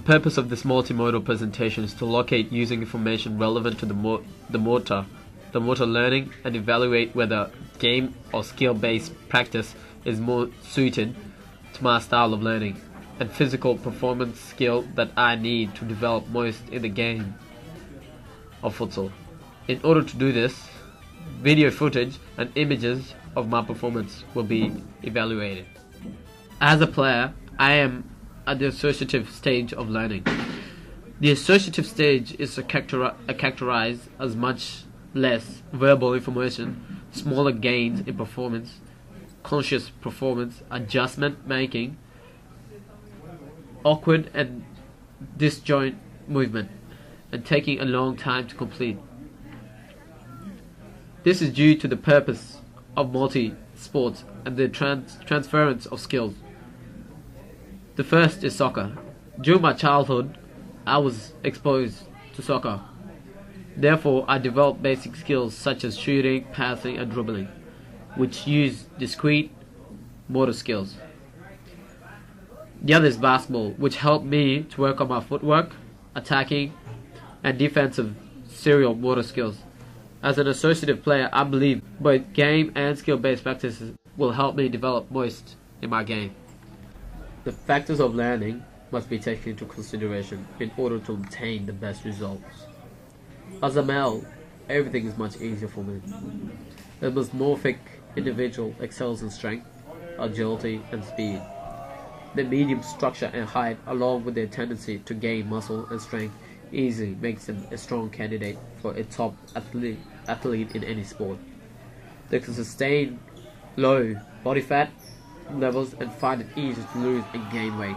purpose of this multimodal presentation is to locate using information relevant to the motor learning and evaluate whether game or skill-based practice is more suited to my style of learning and physical performance skill that I need to develop most in the game of futsal. In order to do this, video footage and images of my performance will be evaluated. As a player, I am at the associative stage of learning. The associative stage is characterized as much less verbal information, smaller gains in performance, conscious performance, adjustment making, awkward and disjoint movement, and taking a long time to complete. This is due to the purpose of multi-sports and the transference of skills. The first is soccer. During my childhood, I was exposed to soccer. Therefore, I developed basic skills such as shooting, passing, and dribbling, which use discrete motor skills. The other is basketball, which helped me to work on my footwork, attacking, and defensive serial motor skills. As an associative player, I believe both game and skill-based practices will help me develop most in my game. The factors of learning must be taken into consideration in order to obtain the best results. As a male, everything is much easier for me. The dysmorphic individual excels in strength, agility, and speed. The medium structure and height, along with their tendency to gain muscle and strength, easily makes them a strong candidate for a top athlete in any sport. They can sustain low body fat levels and find it easy to lose and gain weight.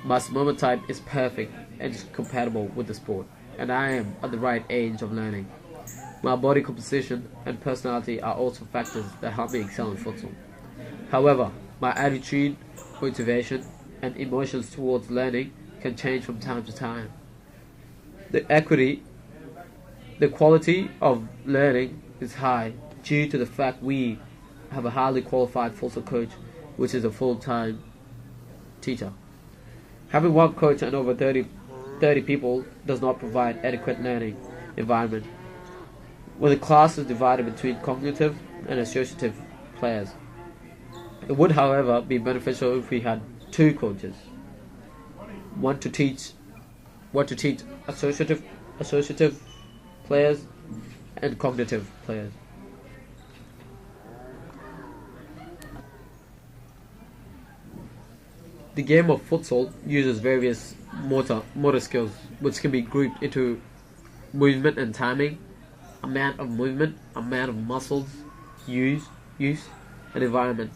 My Samoa type is perfect and is compatible with the sport, and I am at the right age of learning. My body composition and personality are also factors that help me excel in futsal. However, my attitude, motivation, and emotions towards learning can change from time to time. The quality of learning is high due to the fact we have a highly qualified futsal coach, which is a full-time teacher. Having one coach and over 30 people does not provide adequate learning environment. When the class is divided between cognitive and associative players, it would, however, be beneficial if we had two coaches, one to teach associative players and cognitive players. The game of futsal uses various motor skills, which can be grouped into movement and timing, amount of movement, amount of muscles, use, and environment.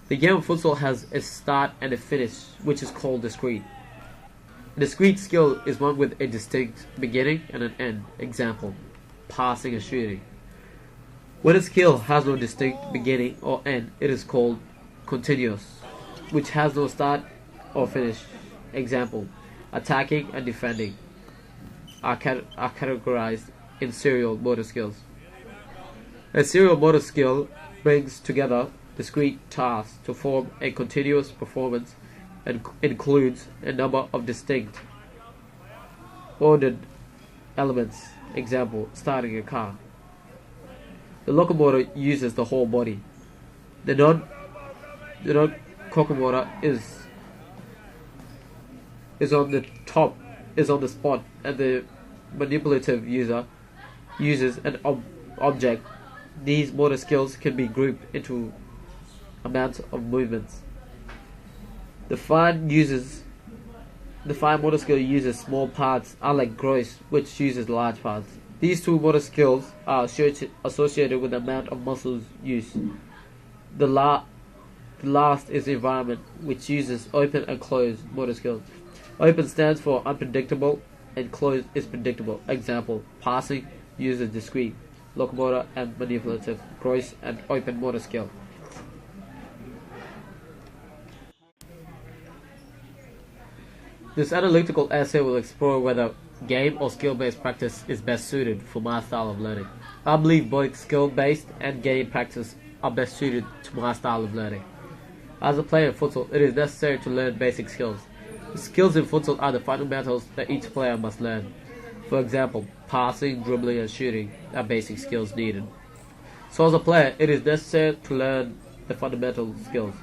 The game of futsal has a start and a finish, which is called discrete. A discrete skill is one with a distinct beginning and an end. Example, passing and shooting. When a skill has no distinct beginning or end, it is called continuous, which has no start or finish. Example, attacking and defending are categorized in serial motor skills. A serial motor skill brings together discrete tasks to form a continuous performance and includes a number of distinct ordered elements. Example, starting a car. The locomotor uses the whole body. The non-locomotor is on the spot, and the manipulative user uses an object. These motor skills can be grouped into amounts of movements. The fine motor skill uses small parts, unlike gross, which uses large parts. These two motor skills are associated with the amount of muscles used. The last is environment, which uses open and closed motor skills. Open stands for unpredictable and closed is predictable. Example, passing uses discrete, locomotor and manipulative, gross and open motor skill. This analytical essay will explore whether game or skill-based practice is best suited for my style of learning. I believe both skill-based and game practice are best suited to my style of learning. As a player in futsal, it is necessary to learn basic skills. Skills in futsal are the fundamentals that each player must learn. For example, passing, dribbling, and shooting are basic skills needed. So as a player, it is necessary to learn the fundamental skills.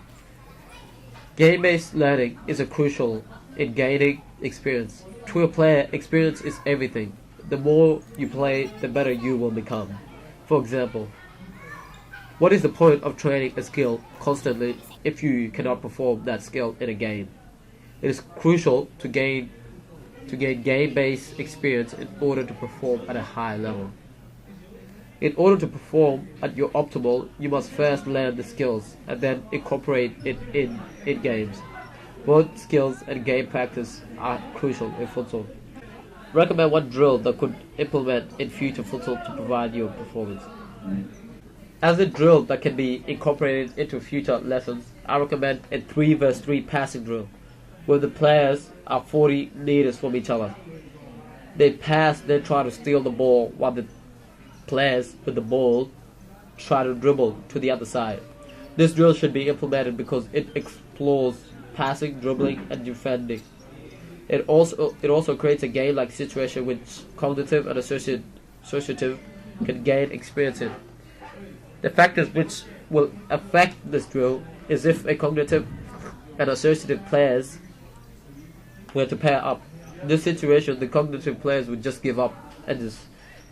Game-based learning is crucial in gaining experience. To a player, experience is everything. The more you play, the better you will become. For example, what is the point of training a skill constantly if you cannot perform that skill in a game? It is crucial to gain game-based experience in order to perform at a high level. In order to perform at your optimal, you must first learn the skills and then incorporate it in games. Both skills and game practice are crucial in futsal. Recommend one drill that could implement in future futsal to provide your performance. As a drill that can be incorporated into future lessons, I recommend a 3 vs 3 passing drill, where the players are 40 meters from each other. They pass, then try to steal the ball, while the players with the ball try to dribble to the other side. This drill should be implemented because it explores passing, dribbling, and defending. It also creates a game-like situation which cognitive and associative can gain experience in. The factors which will affect this drill is if a cognitive and associative players were to pair up. In this situation, the cognitive players would just give up and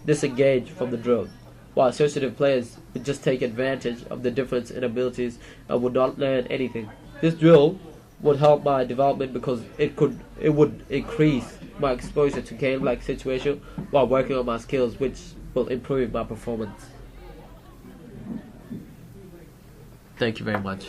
disengage from the drill, while associative players would just take advantage of the difference in abilities and would not learn anything. This drill would help my development because it would increase my exposure to game-like situation while working on my skills, which will improve my performance. Thank you very much.